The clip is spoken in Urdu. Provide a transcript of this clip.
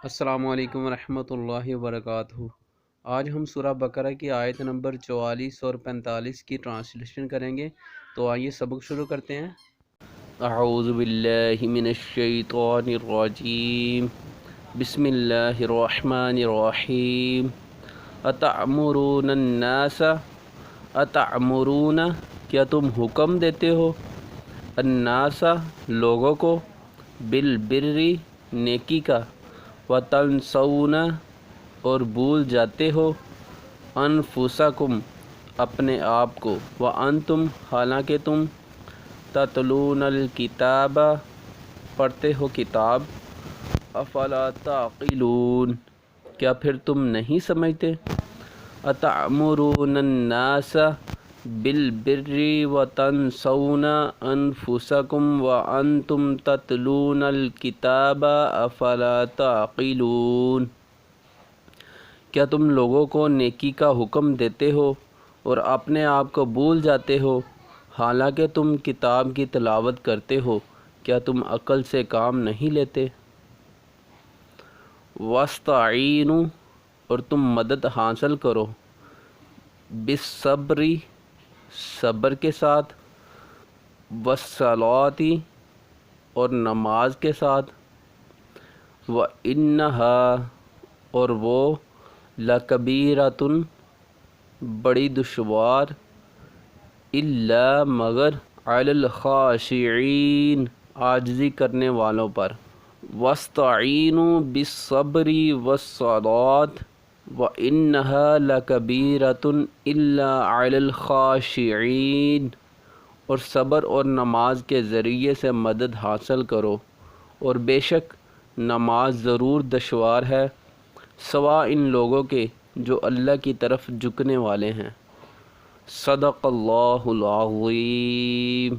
السلام علیکم ورحمۃ اللہ وبرکاتہ۔ آج ہم سورہ بقرہ کی آیت نمبر 44 اور 45 کی ٹرانسلیشن کریں گے، تو آئیے سبق شروع کرتے ہیں۔ اعوذ باللہ من الشیطان الرجیم، بسم اللہ الرحمن الرحیم۔ اتأمرون الناس، اتأمرون کیا تم حکم دیتے ہو، الناس لوگوں کو، بالبر نیکی کا، وتنسون اور بھول جاتے ہو، انفسکم اپنے آپ کو، وانتم حالانکہ تم، تتلون الکتاب پڑھتے ہو کتاب، افلا تعقلون کیا پھر تم نہیں سمجھتے، اتأمرون الناس بالبر وتنسون انفسکم وانتم تتلون الکتاب افلا تعقلون کیا تم لوگوں کو نیکی کا حکم دیتے ہو اور اپنے آپ کو بھول جاتے ہو، حالانکہ تم کتاب کی تلاوت کرتے ہو، کیا تم عقل سے کام نہیں لیتے۔ واستعینوا اور تم مدد حاصل کرو، بالصبر صبر کے ساتھ، والصلاۃ اور نماز کے ساتھ، وَإِنَّهَا اور وہ، لَكَبِيرَةٌ بڑی دشوار، إِلَّا مگر، عَلَى الْخَاشِعِينَ عاجزی کرنے والوں پر، وَاسْتَعِینُوا بِالصَّبْرِ وَالصَّلَاةِ وَإِنَّهَا لَكَبِيرَةٌ إِلَّا عَلَى الْخَاشِعِينَ اور صبر اور نماز کے ذریعے سے مدد حاصل کرو، اور بے شک نماز ضرور دشوار ہے، سوا ان لوگوں کے جو اللہ کی طرف جھکنے والے ہیں۔ صدق اللہ العظیم۔